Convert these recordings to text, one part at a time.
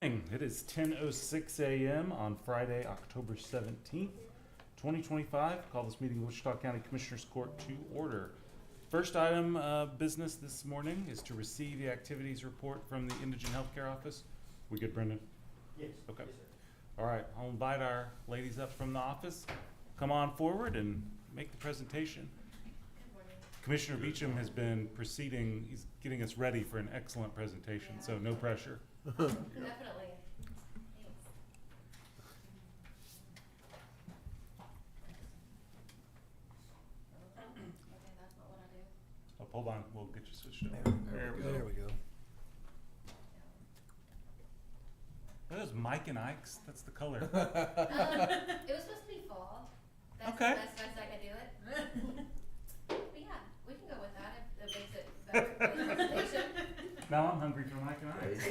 morning. It is 10:06 a.m. on Friday, October 17th, 2025. Call this meeting of Wichita County Commissioners Court to order. First item of business this morning is to receive the activities report from the Indigent Healthcare Office. We good, Brendan? Yes. Okay. Yes, sir. All right. I'll invite our ladies up from the office. Come on forward and make the presentation. Commissioner Beecham has been proceeding. He's getting us ready for an excellent presentation, so no pressure. Definitely. Thanks. Okay, that's not what I do. Oh, hold on. We'll get you switched over. There we go. Are those Mike and Ike's? That's the color. It was supposed to be fall. That's Okay. the best I could do it. But yeah, we can go with that if it makes it better for the presentation. Now I'm hungry for Mike and Ike's.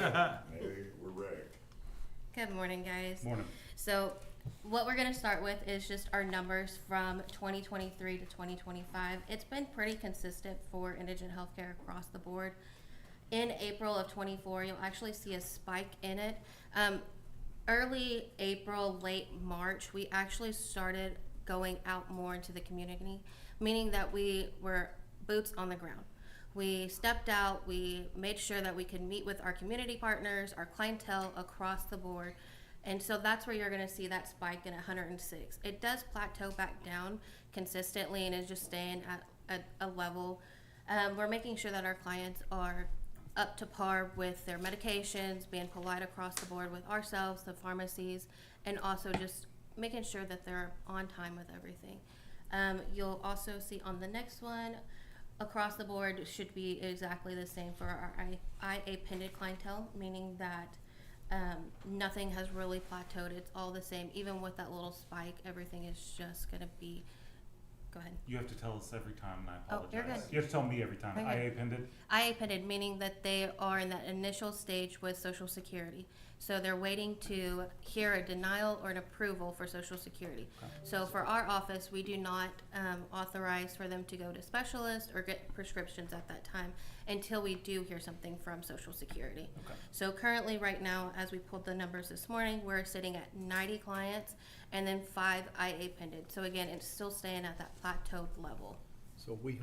Maybe we're ready. Good morning, guys. Morning. So what we're going to start with is just our numbers from 2023 to 2025. It's been pretty consistent for indigent healthcare across the board. In April of 24, you'll actually see a spike in it. Early April, late March, we actually started going out more into the community, meaning that we were boots on the ground. We stepped out, we made sure that we could meet with our community partners, our clientele across the board. And so that's where you're gonna see that spike in 106. It does plateau back down consistently and is just staying at a level. We're making sure that our clients are up to par with their medications, being polite across the board with ourselves, the pharmacies, and also just making sure that they're on time with everything. You'll also see on the next one, across the board should be exactly the same for our IA-pended clientele, meaning that nothing has really plateaued. It's all the same. Even with that little spike, everything is just going to be, go ahead. You have to tell us every time, and I Oh, apologize. you're good. You have to tell me every time. Okay. IA pended? IA-pended, meaning that they are in that initial stage with Social Security. So they're waiting to hear a denial or an approval for Social Security. Okay. So for our office, we do not authorize for them to go to specialists or get prescriptions at that time until we do hear something from Social Security. Okay. So currently, right now, as we pulled the numbers this morning, we're sitting at 90 clients and then 5 IA-pended. So again, it's still staying at that plateaued level. So we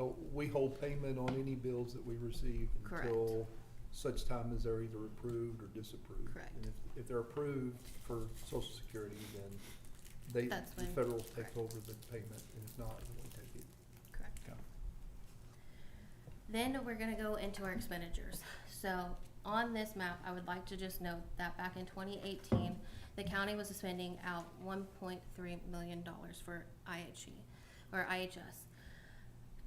hold payment on any bills that we receive Correct. until such time as they're either approved or disapproved. Correct. And if they're approved for Social Security, then That's the when- federal correct. takes over the payment, and if not, we won't take it. Correct. Okay. Then we're gonna go into our expenditures. So on this map, I would like to just note that back in 2018, the county was spending out $1.3 million for IHE or IHS.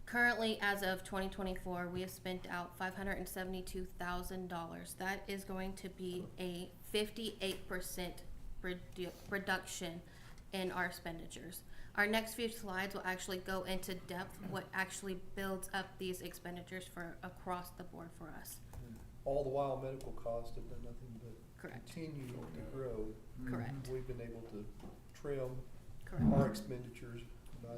Currently, as of 2024, we have spent out $572,000. That is going to be a 58% reduction in our expenditures. Our next few slides will actually go into depth what actually builds up these expenditures for across the board for us. And all the while, medical costs have done nothing but Correct. continue to grow. Correct. We've been able to trim Correct. our expenditures by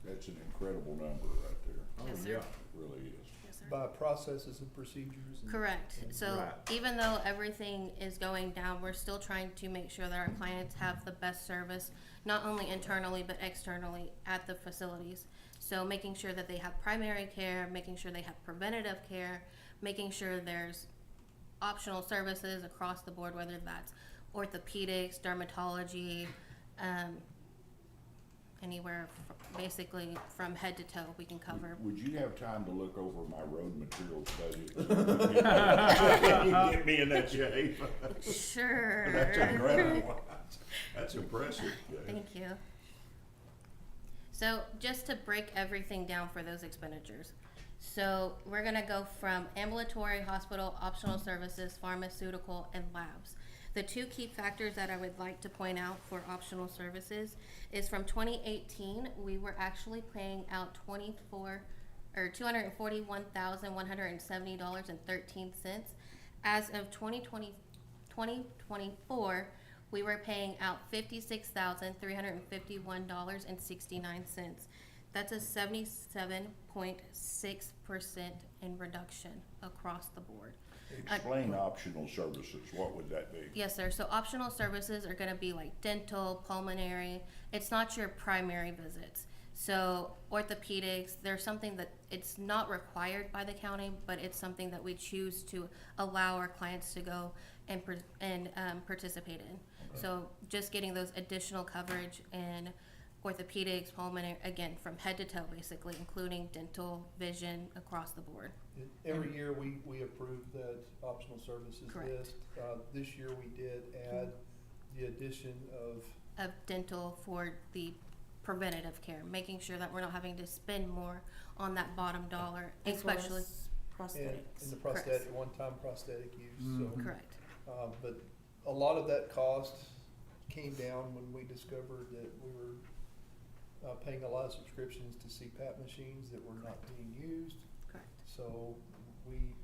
That's an incredible number right there. Yes, sir. It really is. Yes, sir. by processes and procedures. And Correct. and- So Right. even though everything is going down, we're still trying to make sure that our clients have the best service, not only internally but externally at the facilities. So making sure that they have primary care, making sure they have preventative care, making sure there's optional services across the board, whether that's orthopedics, dermatology, anywhere, basically from head to toe, we can cover. Would you have time to look over my road materials budget? Get me in that shape. Sure. That's incredible. That's impressive. Thank you. So just to break everything down for those expenditures. So we're gonna go from ambulatory, hospital, optional services, pharmaceutical, and labs. The two key factors that I would like to point out for optional services is from 2018, we were actually paying out $241,170.13. As of 2024, we were paying out $56,351.69. That's a 77.6% in reduction across the board. Explain optional services, what would that be? Yes, sir. So optional services are gonna be like dental, pulmonary. It's not your primary visits. So orthopedics, there's something that it's not required by the county, but it's something that we choose to allow our clients to go and participate in. So just getting those additional coverage in orthopedics, pulmonary, again, from head to toe, basically, including dental, vision, across the board. Every year, we approve that optional services Correct. list. This year, we did add the addition Of dental for the preventative care, making sure that we're not having to spend more on that bottom dollar, As well especially, as in prosthetics. the prosthetic, one-time prosthetic use, so. correct. But a lot of that cost came down when we discovered that we were paying a lot of subscriptions to CPAP machines that were not being used. Correct. So we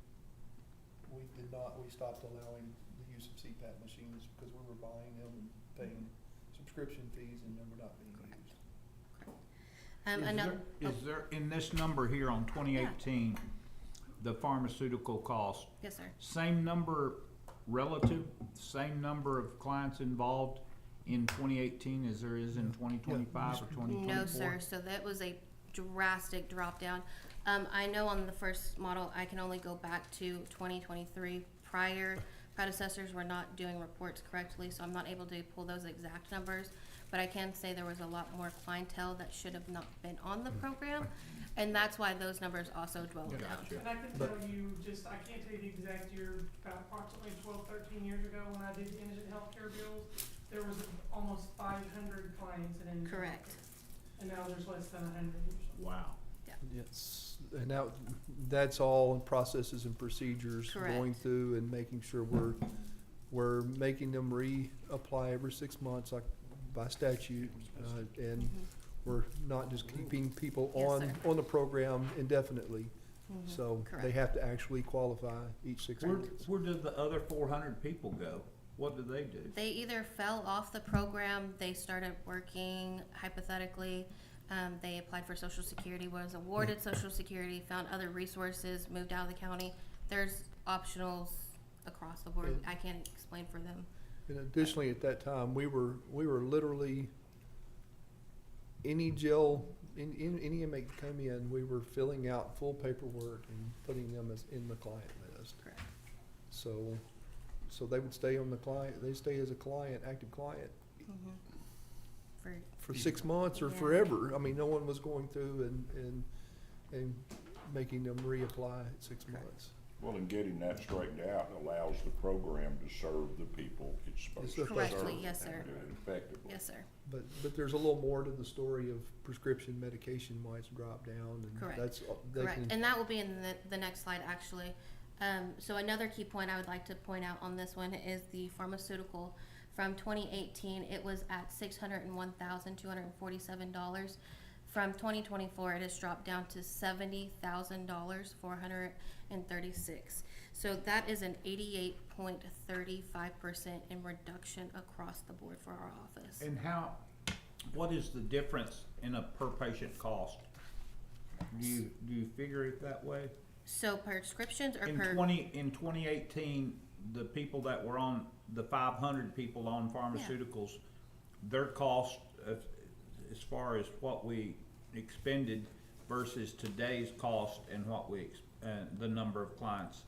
stopped allowing the use of CPAP machines because we were buying them and paying subscription fees and they were not being used. Another, Is there, in this number here on 2018, the pharmaceutical cost, yes, sir. same number relative, same number of clients involved in 2018 as there is in 2025 or 2024? No, sir. So that was a drastic drop down. I know on the first model, I can only go back to 2023. Prior predecessors were not doing reports correctly, so I'm not able to pull those exact numbers. But I can say there was a lot more clientele that should have not been on the program, and that's why those numbers also dwelled down. Gotcha. And I can tell you, I can't tell you the exact year, about approximately 12, 13 years ago, when I did the indigent healthcare bills, there was almost 500 clients in indigent Correct. healthcare. And now there's less than 100 or something. Wow. Yes, and now, that's all in processes and procedures, going Correct. through and making sure we're making them reapply every 6 months, like by statute, and Mhm. we're not just keeping people Yes, on, sir. on the program indefinitely. Mhm. So they Correct. have to actually qualify each 6 Where, months. where did the other 400 people go? What did they do? They either fell off the program, they started working hypothetically, they applied for Social Security, was awarded Social Security, found other resources, moved out of the county. There's optionals across the board. Yeah. I can't explain for them. And additionally, at that time, we were literally, any any inmate that came in, we were filling out full paperwork and putting them as in the client list. Correct. So they would stay on the client, they stay as a client, active client Mhm. for 6 months or Yeah. forever. I mean, no one was going through and making them reapply at 6 Correct. months. Well, and getting that straightened out allows the program to serve the people it's supposed to serve. Correctly, yes, sir. And do it effectively. Yes, sir. But there's a little more to the story of prescription medication, why it's dropped down, and Correct. that's, they Correct, can, and that will be in the next slide, actually. So another key point I would like to point out on this one is the pharmaceutical. From 2018, it was at $601,247. From 2024, it has dropped down to $70,436. So that is an 88.35% in reduction across the board for our office. And what is the difference in a per patient cost? Do you figure it that way? So prescriptions or In per? 2018, the people that were on, the 500 people on pharmaceuticals, their cost as far as what we expended versus today's cost and what the number of clients,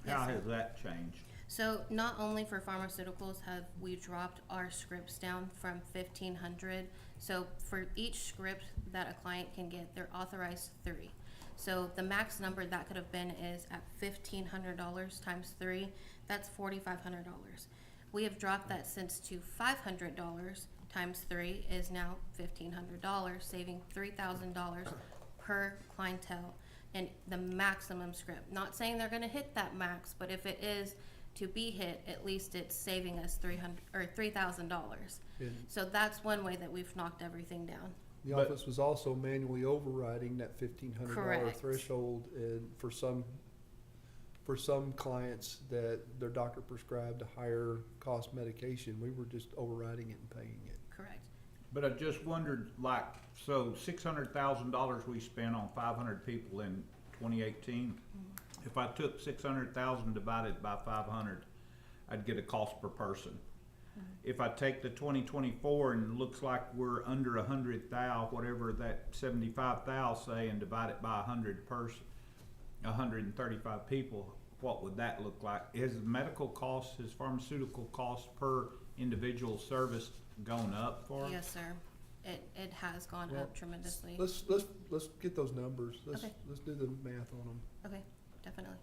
how Yes, sir. has that changed? So not only for pharmaceuticals have we dropped our scripts down from 1,500. So for each script that a client can get, they're authorized 3. So the max number that could have been is at $1,500 times 3. That's $4,500. We have dropped that since to $500 times 3 is now $1,500, saving $3,000 per clientele and the maximum script. Not saying they're going to hit that max, but if it is to be hit, at least it's saving us $3,000. and So that's one way that we've knocked everything down. the But- office was also manually overriding that $1,500 Correct. threshold, and for some clients that their doctor prescribed a higher cost medication, we were just overriding it and paying it. Correct. But I just wondered, like, so $600,000 we spent on 500 people in 2018. If I took 600,000 divided by 500, I'd get a cost per person. If I take the 2024 and it looks like we're under 100,000, whatever that 75,000 say, and divide it by 100 person, 135 people, what would that look like? Is medical costs, is pharmaceutical costs per individual service gone up for? Yes, sir. It has gone Well, up tremendously. Let's get those numbers. Let's do the math on them. Okay, definitely.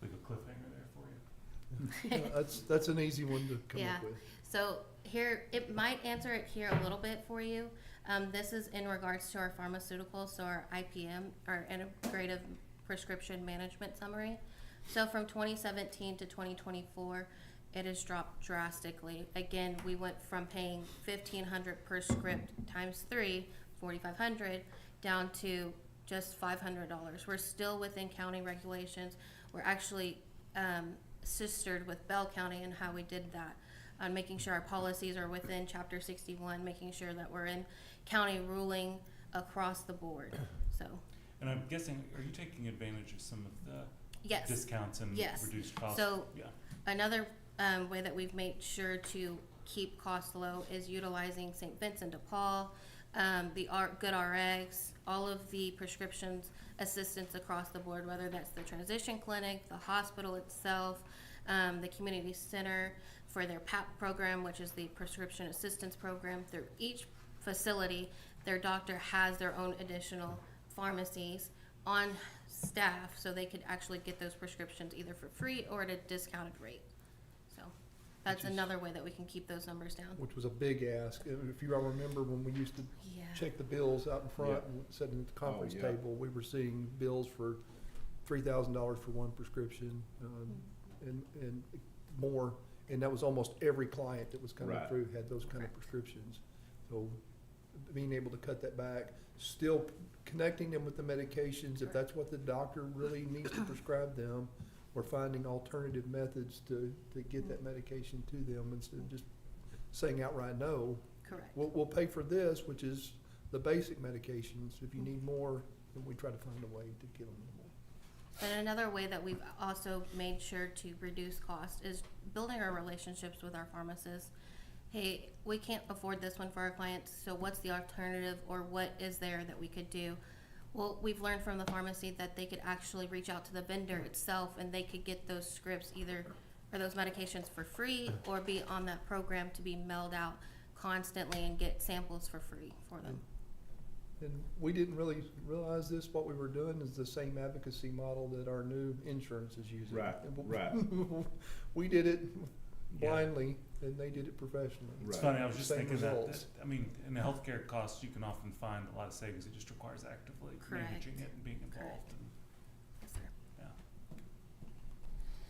Like a cliffhanger there for you. That's an easy one to come Yeah. up with. So here, it might answer it here a little bit for you. This is in regards to our pharmaceuticals, so our IPM, our Integrative Prescription Management Summary. So from 2017 to 2024, it has dropped drastically. Again, we went from paying $1,500 per script times 3, $4,500, down to just $500. We're still within county regulations. We're actually sistered with Bell County and how we did that, on making sure our policies are within Chapter 61, making sure that we're in county ruling across the board. So, And I'm guessing, are you taking advantage of some of the yes. discounts and Yes. reduced costs? So- Yeah. Another way that we've made sure to keep costs low is utilizing St. Vincent de Paul, the Good RX, all of the prescriptions assistance across the board, whether that's the transition clinic, the hospital itself, the community center for their PAP program, which is the prescription assistance program. Through each facility, their doctor has their own additional pharmacies on staff, so they could actually get those prescriptions either for free or at a discounted rate. So that's Which is- another way that we can keep those numbers down. Which was a big ask. If you all remember when we used to Yeah. check the bills out in front Yeah. and sitting at the conference yeah. table, we were seeing bills for $3,000 for one prescription, and more. And that was almost every client that was coming Right. through had those kind of Correct. prescriptions. So being able to cut that back, still connecting them with the medications, if that's what the doctor really needs to prescribe them, or finding alternative methods to get that medication to them instead of just saying outright no. Correct. We'll pay for this, which is the basic medications. If you need more, then we try to find a way to get them more. And another way that we've also made sure to reduce cost is building our relationships with our pharmacists. Hey, we can't afford this one for our clients, so what's the alternative, or what is there that we could do? Well, we've learned from the pharmacy that they could actually reach out to the vendor itself, and they could get those scripts either, or those medications for free, or be on that program to be mailed out constantly and get samples for free for them. And we didn't really realize this, what we were doing is the same advocacy model that our new insurance is using. Right, And right. We did it Yeah. blindly, and they did it professionally. It's Right. funny, I was just Same thinking that, results. I mean, in the healthcare costs, you can often find a lot of savings. It just requires actively Correct. managing it and being involved. Correct. And, Yes, sir. yeah.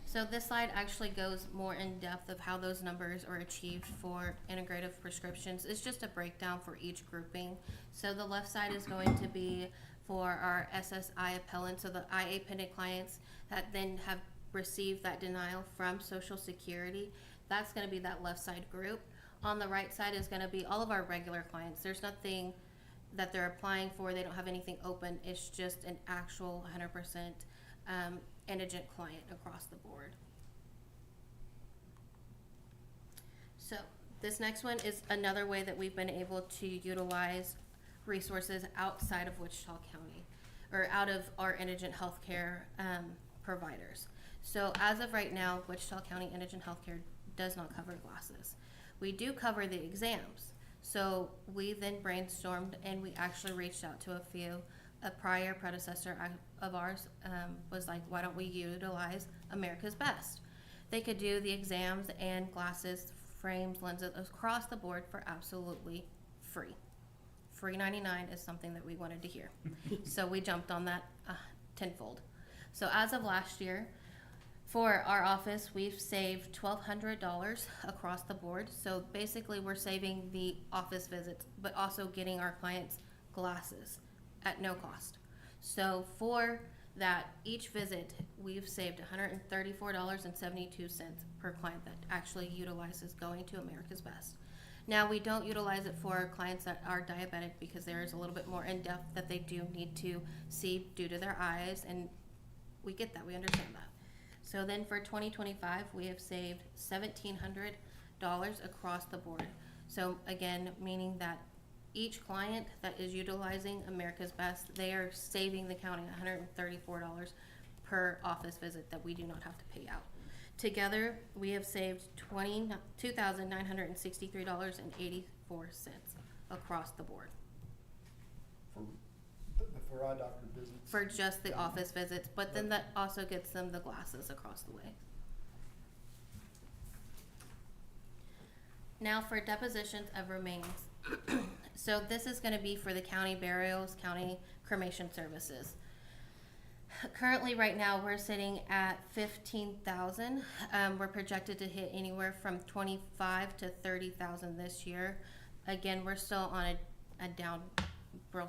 So this slide actually goes more in depth of how those numbers are achieved for integrative prescriptions. It's just a breakdown for each grouping. So the left side is going to be for our SSI appellants, so the IA pending clients that then have received that denial from Social Security. That's gonna be that left side group. On the right side is gonna be all of our regular clients. There's nothing that they're applying for, they don't have anything open, it's just an actual 100% indigent client across the board. So this next one is another way that we've been able to utilize resources outside of Wichita County, or out of our indigent healthcare providers. So as of right now, Wichita County Indigent Healthcare does not cover glasses. We do cover the exams. So we then brainstormed and we actually reached out to a few. A prior predecessor of ours was like, why don't we utilize America's Best? They could do the exams and glasses, frames, lenses across the board for absolutely free. Free 99 is something that we wanted to hear. So we jumped on that tenfold. So as of last year, for our office, we've saved $1,200 across the board. So basically, we're saving the office visits, but also getting our clients glasses at no cost. So for that, each visit, we've saved $134.72 per client that actually utilizes going to America's Best. Now, we don't utilize it for clients that are diabetic because there is a little bit more in depth that they do need to see due to their eyes, and we get that, we understand that. So then for 2025, we have saved $1,700 across the board. So again, meaning that each client that is utilizing America's Best, they are saving the county $134 per office visit that we do not have to pay out. Together, we have saved $2,963.84 across the board For eye doctor visits. for just the office visits, but then that also gets them the glasses across the way. Now for depositions of remains. So this is gonna be for the county burials, county cremation services. Currently, right now, we're sitting at 15,000. We're projected to hit anywhere from 25 to 30,000 this year. Again, we're still on a downward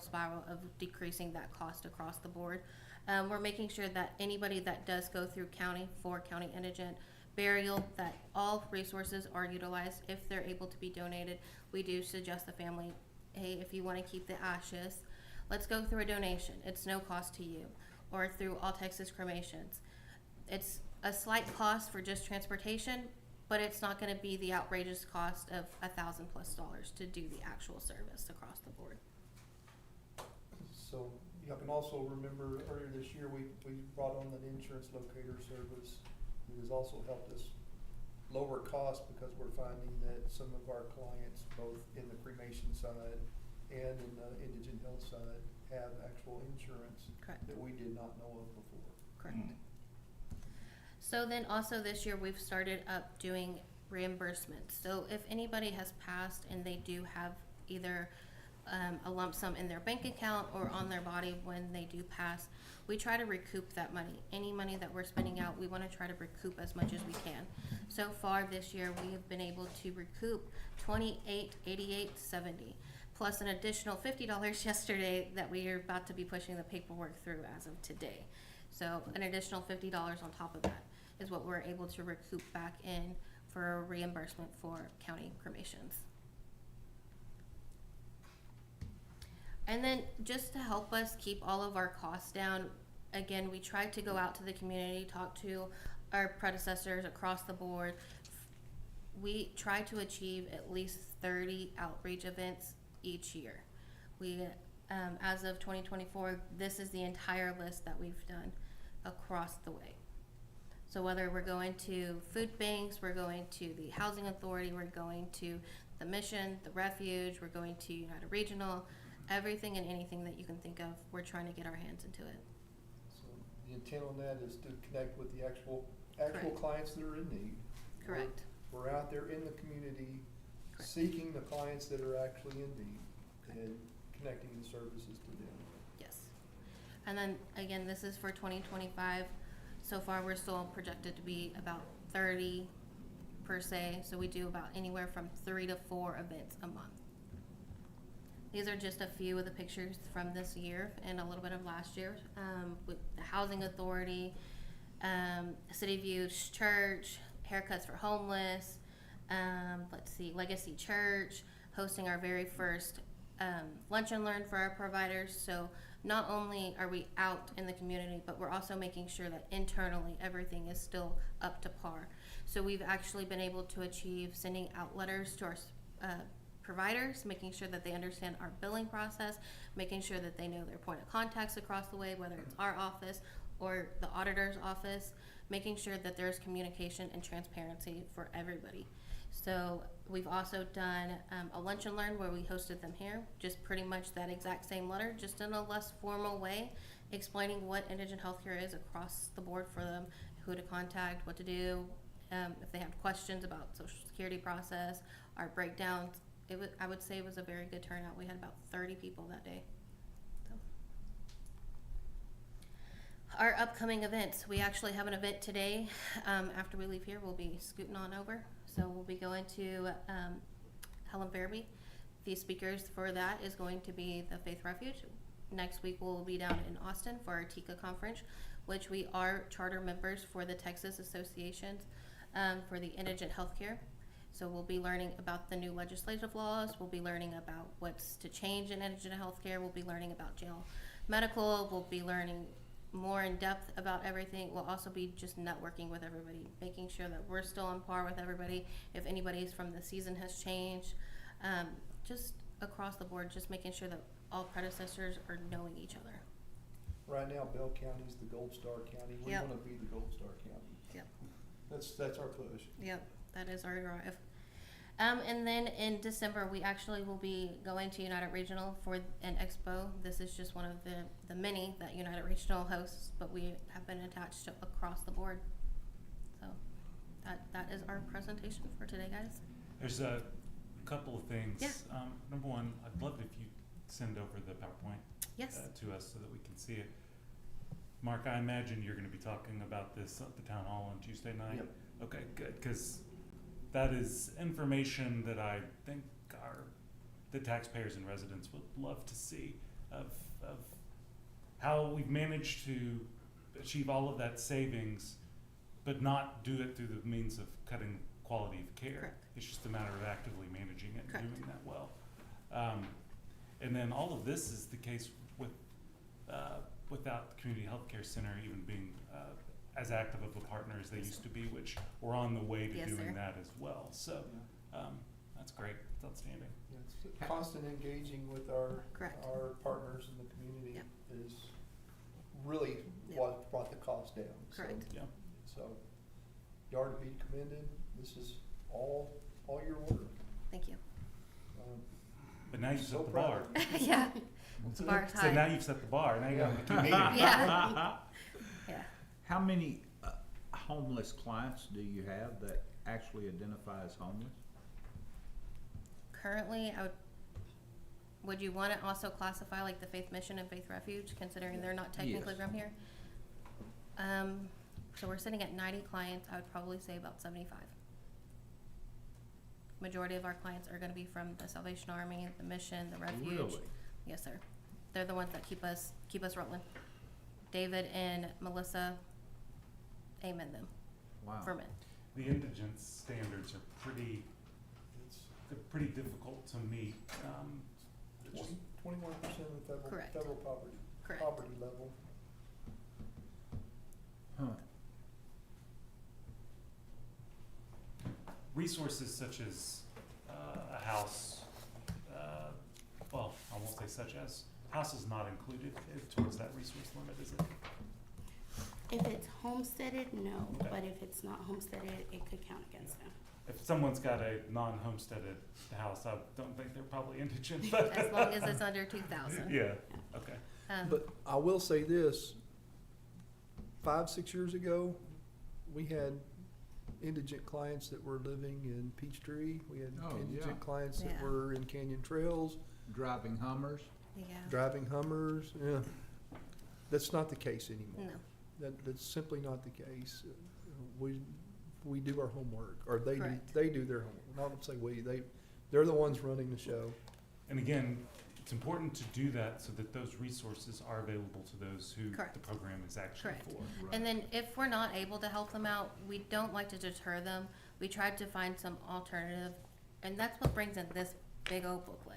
spiral of decreasing that cost across the board. We're making sure that anybody that does go through county for county indigent burial, that all resources are utilized. If they're able to be donated, we do suggest the family, hey, if you want to keep the ashes, let's go through a donation. It's no cost to you. Or through All Texas Cremations. It's a slight cost for just transportation, but it's not going to be the outrageous cost of $1,000+ to do the actual service across the board. So you can also remember earlier this year, we brought on an insurance locator service. It has also helped us lower costs because we're finding that some of our clients, both in the cremation side and in the indigent health side, have actual insurance. Correct. That we did not know of before. Correct. So then also this year we've started up doing reimbursements. So if anybody has passed and they do have either a lump sum in their bank account or on their body when they do pass, we try to recoup that money. Any money that we're spending out, we want to try to recoup as much as we can. So far this year, we have been able to recoup $28.88.70, plus an additional $50 yesterday that we are about to be pushing the paperwork through as of today. So an additional $50 on top of that is what we're able to recoup back in for reimbursement for county cremations. And then just to help us keep all of our costs down, again, we tried to go out to the community, talk to our predecessors across the board. We try to achieve at least 30 outreach events each year. We, as of 2024, this is the entire list that we've done across the way. So whether we're going to food banks, we're going to the housing authority, we're going to the mission, the refuge, we're going to United Regional, everything and anything that you can think of, we're trying to get our hands into it. So the intent on that is to connect with the actual Correct. clients that are in need. Correct. We're out there in the community Correct. seeking the clients that are actually in need and connecting the services to them. Yes. And then again, this is for 2025. So far, we're still projected to be about 30 per se. So we do about anywhere from 3 to 4 events a month. These are just a few of the pictures from this year and a little bit of last year, with the housing authority, City Views Church, Haircuts for Homeless, let's see, Legacy Church, hosting our very first lunch and learn for our providers. So not only are we out in the community, but we're also making sure that internally everything is still up to par. So we've actually been able to achieve sending out letters to our providers, making sure that they understand our billing process, making sure that they know their point of contacts across the way, whether it's our office or the auditor's office, making sure that there's communication and transparency for everybody. So we've also done a lunch and learn where we hosted them here, just pretty much that exact same letter, just in a less formal way, explaining what indigent healthcare is across the board for them, who to contact, what to do, if they have questions about Social Security process, our breakdowns. I would say it was a very good turnout. We had about 30 people that day. So. Our upcoming events, we actually have an event today. After we leave here, we'll be scooting on over. So we'll be going to Helen Fairby. The speakers for that is going to be the Faith Refuge. Next week we'll be down in Austin for our TICA conference, which we are charter members for the Texas Associations for the Indigent Healthcare. So we'll be learning about the new legislative laws, we'll be learning about what's to change in indigent healthcare, we'll be learning about jail medical, we'll be learning more in depth about everything. We'll also be just networking with everybody, making sure that we're still on par with everybody. If anybody's from the season has changed, just across the board, just making sure that all predecessors are knowing each other. Right now, Bell County's the Gold Star County. We Yep. wanna be the Gold Star County. Yep. That's our push. Yep, that is our drive. And then in December, we actually will be going to United Regional for an expo. This is just one of the many that United Regional hosts, but we have been attached to across the board. So that is our presentation for today, guys. There's a couple of things. Yeah. Number one, I'd love it if you send over the PowerPoint Yes. to us so that we can see it. Mark, I imagine you're gonna be talking about this at the town hall on Tuesday night? Yep. Okay, good, cause that is information that I think the taxpayers and residents would love to see of how we've managed to achieve all of that savings, but not do it through the means of cutting quality of care. Correct. It's just a matter of actively managing it and Correct. doing that well. And then all of this is the case without the Community Healthcare Center even being as active of a partner as they used to be, which we're on the way to Yes, doing sir. that as well. So that's great. That's outstanding. It's constant engaging with our Correct. partners in the community Yep. is really Yep. what brought the cost down. So- Correct. Yeah. So, you are to be commended. This is all your work. Thank you. Um, But now you've So set the proud bar. of you. Yeah. The bar's So high. now you've set the bar. Now you Yeah. gotta keep meeting. Yeah. Yeah. How many homeless clients do you have that actually identify as homeless? Currently, would you want to also classify like the Faith Mission and Faith Refuge, considering they're not technically Yes. from here? So we're sitting at 90 clients. I would probably say about 75. Majority of our clients are going to be from the Salvation Army, the Mission, the Refuge. Really? Yes, sir. They're the ones that keep us rolling. David and Melissa amen them Wow. for men. The indigence standards are It's they're pretty difficult to meet. 21% of the Correct. federal poverty Correct. level. Huh. Resources such as a house, well, I won't say such as, house is not included towards that resource limit, is it? If it's homesteaded, no, Okay. but if it's not homesteaded, it could count against them. If someone's got a non-homesteaded house, I don't think they're probably indigent, but. As long as it's under 2,000. Yeah, okay. But I will say this, 5-6 years ago, we had indigent clients that were living in Peachtree. We had Oh, indigent yeah. clients that Yeah. were in Canyon Trails, Driving Hummers? Yeah. driving Hummers, yeah. That's not the case anymore. No. That's simply not the case. We do our homework, or Correct. they do their homework. Not to say they're the ones running the show. And again, it's important to do that so that those resources are available to those who Correct. the program is actually Correct. for. And then if we're not able to help them out, we don't like to deter them. We tried to find some alternative, and that's what brings in this big old booklet.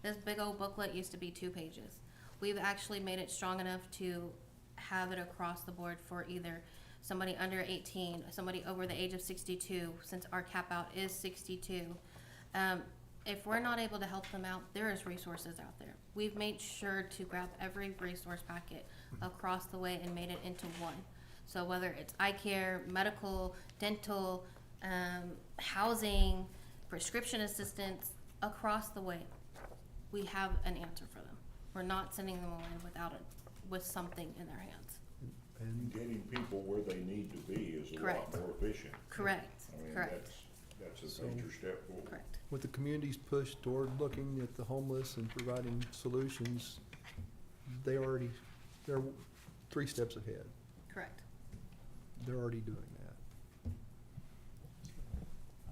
This big old booklet used to be 2 pages. We've actually made it strong enough to have it across the board for either somebody under 18, somebody over the age of 62, since our cap out is 62. If we're not able to help them out, there is resources out there. We've made sure to grab every resource packet across the way and made it into one. So whether it's eye care, medical, dental, housing, prescription assistance, across the way, we have an answer for them. We're not sending them away with something in their hands. And Getting people where they need to be is a lot Correct. more efficient. Correct, I mean, correct, that's a So- major step forward. correct. with the community's push toward looking at the homeless and providing solutions, they're 3 steps ahead. Correct. They're already doing that.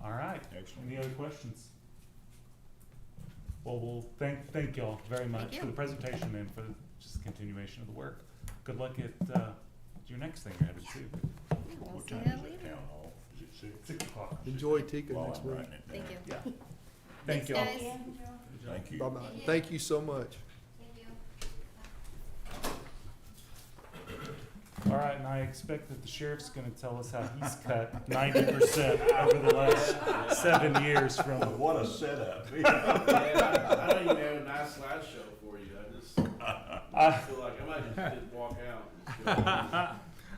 All right. Excellent. Any other questions? Well, we'll thank y'all very much Thank for you. the presentation and for just the continuation of the work. Good luck at your next thing you're headed to. We'll What see time you is it, later. town hall? Is it 6 o'clock. Enjoy Tika While next I'm week. writing it down. Thank you. Yeah. Thanks, Thank you all. guys. Thank you. Bye-bye. Thank you so much. Thank you. All right, and I expect that the sheriff's gonna tell us how he's cut 90% over the last 7 years from. What a setup. Yeah, I don't even have a nice slideshow for you. I feel like I might just walk out. And just go.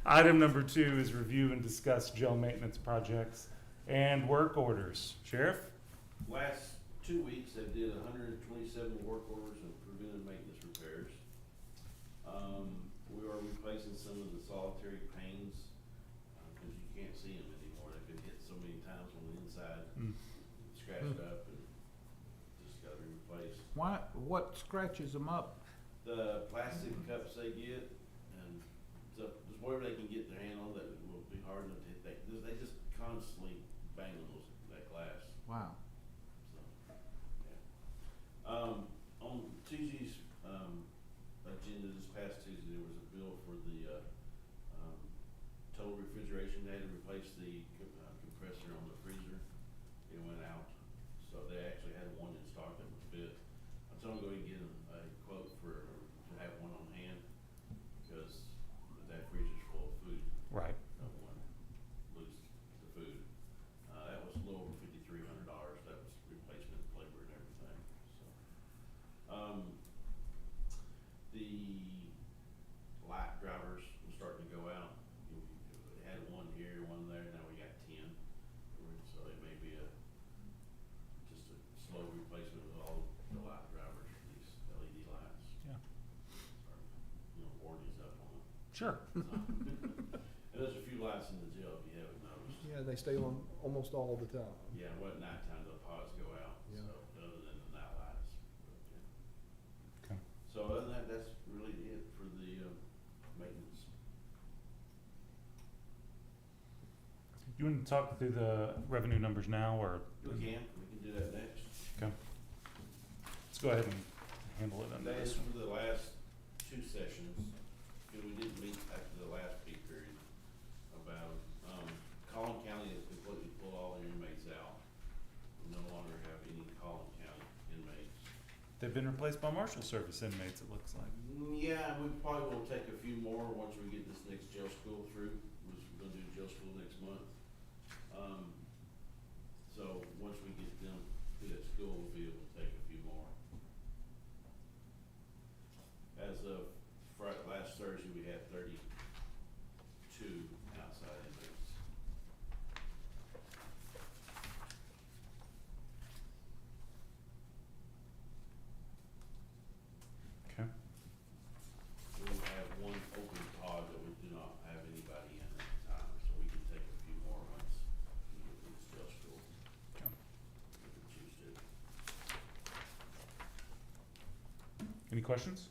Item number 2 is review and discuss jail maintenance projects and work orders. Sheriff? Last 2 weeks, I did 127 work orders of preventive maintenance repairs. We are replacing some of the solitary panes, cause you can't see them anymore. They've been hit so many times on the inside, scratched up and just gotta be replaced. What scratches them up? The plastic cups they get, and so just whatever they can get their hand on that will be hard enough to hit that, they just constantly bang on that glass, Wow. so, yeah. On Tuesday's, agenda this past Tuesday, there was a bill for the, total refrigeration. They had to replace the, compressor on the freezer. It went out, so they actually had one in stock that was bid. I told them to go ahead and get them a quote to have one on hand, because that freezer's full of food. Right. No one lose the food. That was a little over $5,300. That was replacement labor and everything, so. The light drivers were starting to go out. We had one here, one there, now we got 10. So it may be just a slow replacement of all the light drivers for these LED lights. Yeah. Warranty's up on them. Sure. And there's a few lights in the jail if you haven't noticed. Yeah, they stay on almost all the time. Yeah, what nighttime the pods go out, Yeah. so, other than the night lights. But, yeah. Okay. So other than that, that's really it for the, maintenance. You want to talk through the revenue numbers now, or? We can do that next. Okay. Let's go ahead and handle it under That this is one. for the last 2 sessions, because we didn't meet after the last pay period about, Collin County has completely pulled all their inmates out. We no longer have any Collin County inmates. They've been replaced by Marshal Service inmates, it looks like. Yeah, we probably will take a few more once we get this next jail school through. We're gonna do jail school next month. So once we get them through that school, we'll be able to take a few more. As of last Thursday, we had 32 outside inmates. Okay. We have one open pod that we do not have anybody in at the time, so we can take a few more once we get to this jail school. Okay. If we choose to. Any questions?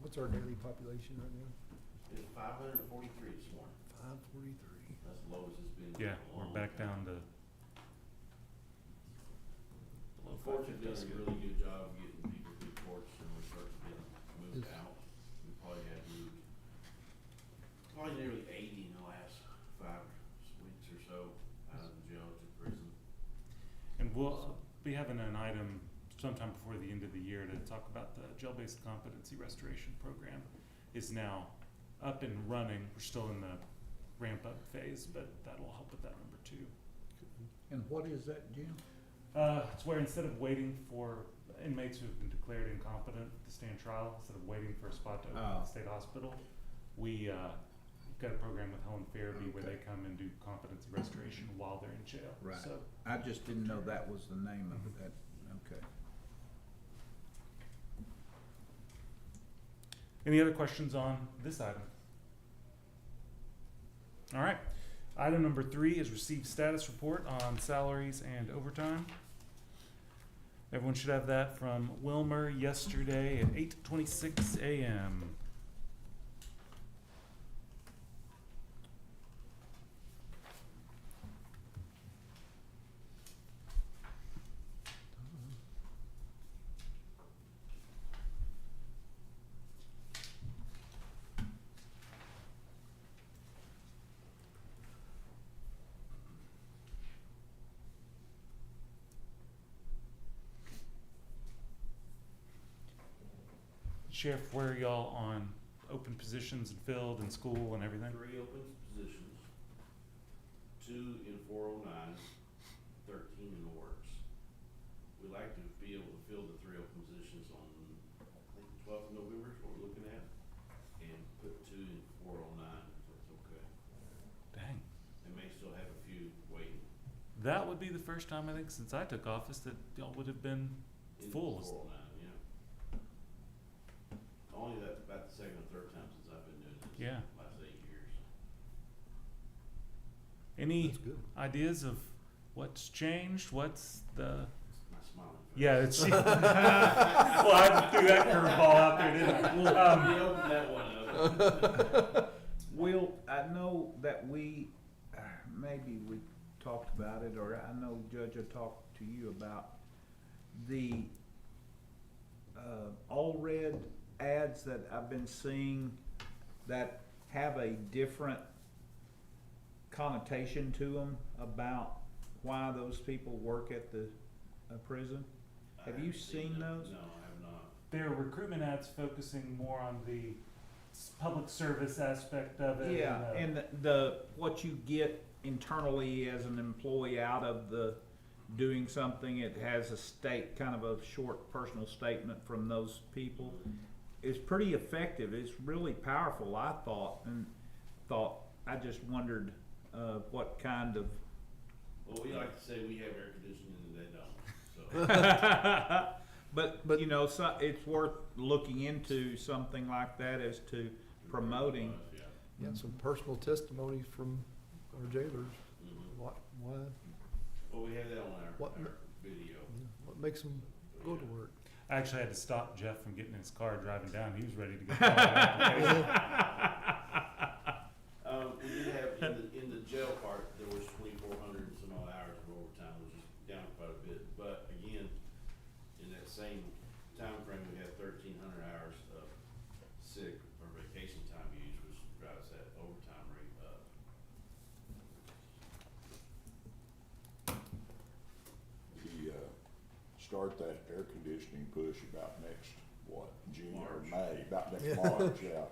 What's our daily population right now? It's 543 this morning. 543. That's the lowest it's been. in Yeah, a we're long back time. down to. low Unfortunately, 550s. done a really good job of getting people through courts, and we're starting to get them moved Is- out. We probably have moved, probably nearly 80 in the last 5 weeks or so, out of the jail to prison. And we'll be having an item sometime before the end of the year to talk about the jail-based competency restoration program is now up and running. We're still in the ramp-up phase, but that'll help with that number too. And what is that, Jim? It's where instead of waiting for inmates who've been declared incompetent to stand trial, instead of waiting for a spot to open at the state hospital, we, got a program with Helen Farabee where they come and do competency restoration while they're in jail. Right. So, I just didn't know that was the name of that. Okay. any other questions on this item? All right. Item number 3 is receive status report on salaries and overtime. Everyone should have that from Wilmer yesterday at 8:26 a.m. Sheriff, where are y'all on open positions and filled and school and everything? 3 open positions, 2 in 409, 13 in the works. We'd like to be able to fill the 3 open positions on, I think, the 12th of November is what we're looking at, and put 2 in 409, if that's okay. Dang. They may still have a few waiting That would be the first time, I think, since I took office that y'all would have been in full. 409, yeah. Only that, about the second or third time since I've been doing this. Yeah. Last 8 years. Any That's good. ideas of what's changed? What's the... My smiling face. Yeah, it's... well, I threw that curveball out there, didn't I? We opened that one up. Will, I know that maybe we talked about it, or I know Judge, I talked to you about the, all red ads that I've been seeing that have a different connotation to them about why those people work at the prison. I Have you haven't seen them. those? No, I have not. There are recruitment ads focusing more on the public service aspect of it. Yeah, and the what you get internally as an employee out of the doing something, it has a kind of a short personal statement from those people. It's pretty effective. It's really powerful, I thought, I just wondered what kind of Well, we like to say we have air conditioning and they don't, so. but you know, so it's worth looking into something like that as to promoting. Yeah. Yeah, some personal testimony from our jailers. Mhm. Why, Well, we have that on What our video. what makes them go to work? I actually had to stop Jeff from getting in his car driving down. He was ready to get the application. We did have, in the jail part, there was 2,400 and some odd hours of overtime, which is down quite a bit. But again, in that same time frame, we had 1,300 hours of sick or vacation time used, which drives that overtime rate up. We, start that air conditioning push about next, June or March. May, about next Yeah. March, yeah,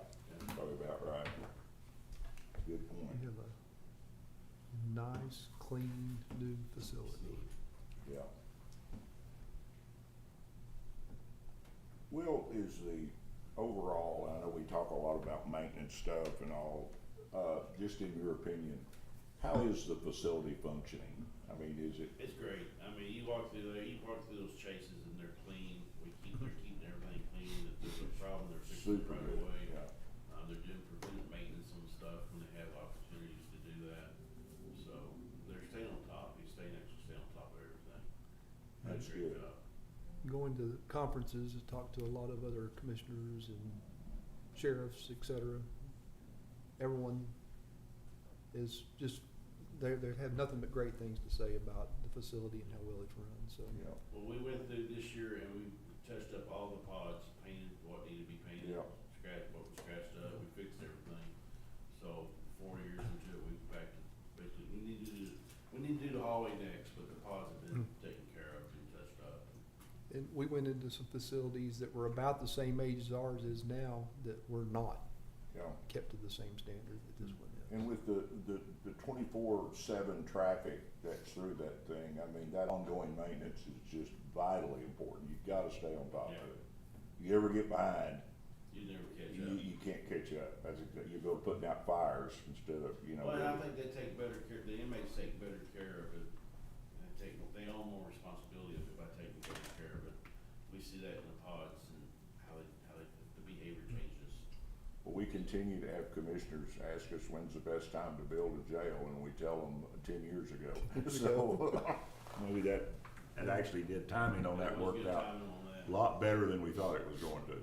probably about right. Good point, We have a nice, clean, new facility. yeah. Will, is the overall, I know we talk a lot about maintenance stuff and all, just in your opinion, how is the facility functioning? I mean, is it, It's great. I mean, you walk through there, you walk through those chases and they're clean. They're keeping everything clean. If there's a problem, they're fixing it super right good? away. Yeah. They're doing preventive maintenance on stuff when they have opportunities to do that. So they're staying on top. They stay on top of everything. That's Great good. job. Going to conferences, talk to a lot of other commissioners and sheriffs, et cetera. Everyone is just, they have nothing but great things to say about the facility and how well it's run, so. Yeah, Well, we went through this year and we touched up all the pods, painted what needed to be painted, Yeah. scratched what was scratched up, we fixed everything. So 4 years into it, we're back to basically, we need to do the hallway next, but the pods have been taken care of and touched up. And we went into some facilities that were about the same age as ours is now that were not yeah. kept to the same standard that this one is. And with the 24/7 traffic that's through that thing, I mean, that ongoing maintenance is just vitally important. You've gotta stay on top of Yeah. it. You ever get behind, You never catch you, up. you can't catch up. You go putting out fires instead of, you know. Well, and I think they take better care, the inmates take better care of it. They own more responsibility of it by taking better care of it. We see that in the pods and how the behavior changes. Well, we continue to have commissioners ask us when's the best time to build a jail, and we tell them 10 years ago. So, maybe that actually did timing on that That was worked good out timing on that. a lot better than we thought it was going to.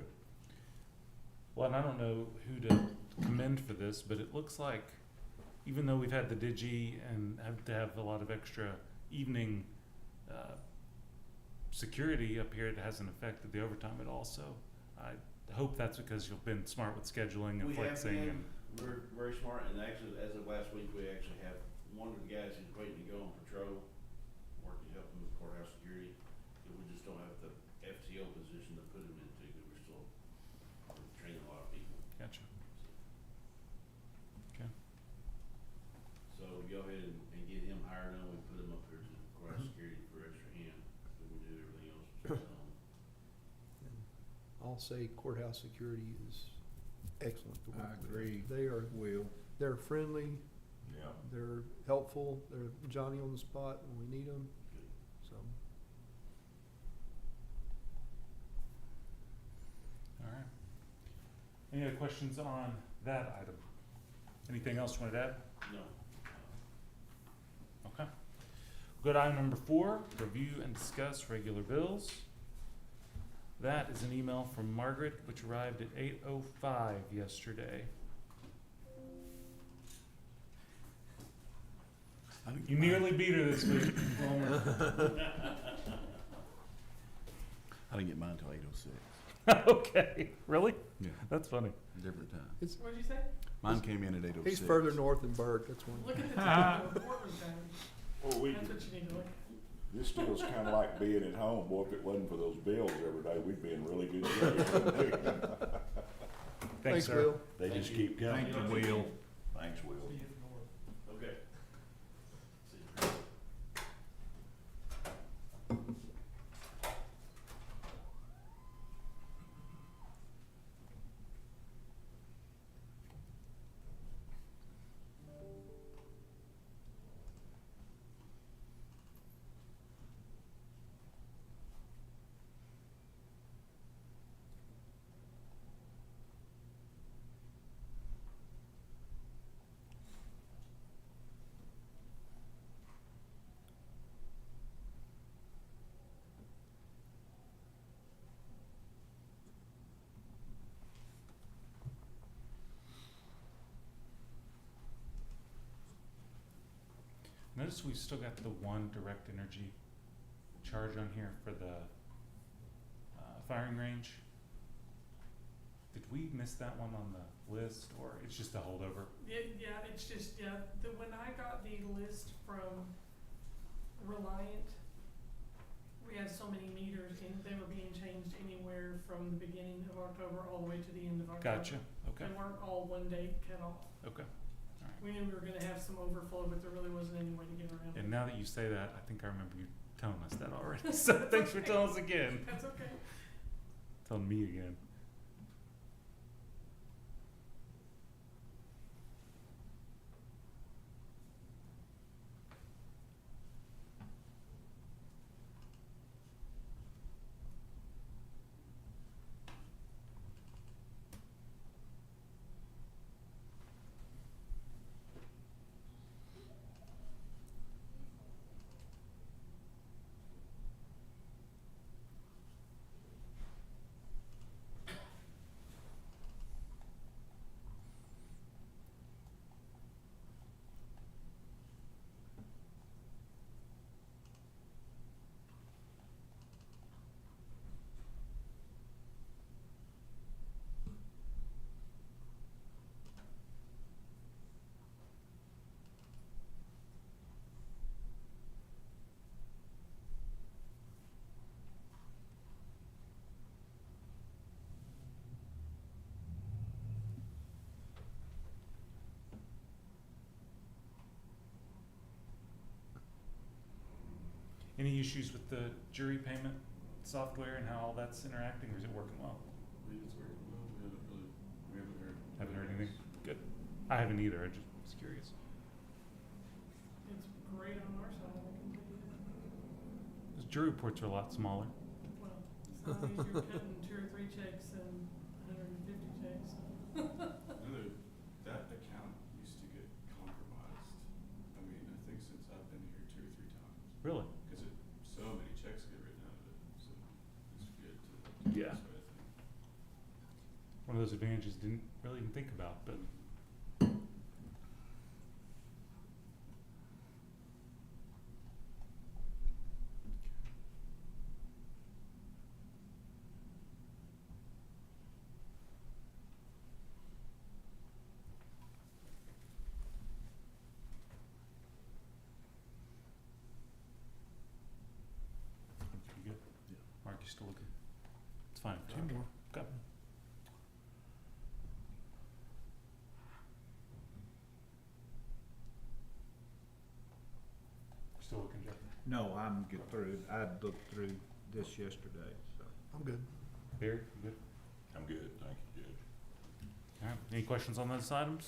Well, and I don't know who to commend for this, but it looks like even though we've had the digi and have to have a lot of extra evening security up here, it hasn't affected the overtime at all. So I hope that's because you've been smart with scheduling and We have flexing. been, And we're very smart, and actually, as of last week, we actually have one of the guys who's waiting to go on patrol, working, helping with courthouse security. We just don't have the FTO position to put him into, because we're still say courthouse security is excellent to work I with. agree. They're friendly, Yeah. they're helpful, they're Johnny on the spot when we need them, so. All right. Any other questions on that item? Anything else you wanted to add? No. Okay. Good, item number 4, review and discuss regular bills. That is an email from Margaret, which arrived at 8:05 yesterday. You nearly beat her this week, Homer. I didn't get mine until 8:06. Okay, really? Yeah, That's funny. every time. What'd you say? Mine came in at 8:06. He's further north than Bert, that's one. Look at the time, the report was done. Well, That's what you need to look at. this feels kinda like being at home. Boy, if it wasn't for those bills every day, we'd be in really good shape. Thanks, sir. Will. They just keep coming. Thank you, Will. Thanks, Will. Okay. Notice we've still got the one direct energy charge on here for the firing range. Did we miss that one on the list, or it's just a holdover? Yeah, it's just, when I got the list from Reliant, we had so many meters and they were being changed anywhere from the beginning of October all the way to the end of October. Gotcha, okay, They weren't all one date cut off. okay. We knew we were gonna have some overflow, but there really wasn't any way to get around it. And now that you say that, I think I remember you telling us that already, so thanks for telling us again. That's okay. Telling me again. Any issues with the jury payment software and how all that's interacting, or is it working well? It's working well. We haven't heard. Haven't heard anything? Good. I haven't either, I just was curious. It's great on our side, I can tell you that. Those jury reports are a lot smaller. Well, it's not easier cutting 2 or 3 checks than 150 checks, so. That account used to get compromised. I mean, I think since I've been here 2 or 3 times. Really? Because so many checks get written out of it, so it's good to Yeah. this way, I think. One of those advantages didn't really even think about, but you good? Yeah. Mark, you still looking? It's fine. 2 more. Okay. Still looking, Jeff? No, I'm good through. I looked through this yesterday, so. I'm good. Barry, you good? I'm good, thank you, Judge. All right, any questions on those items?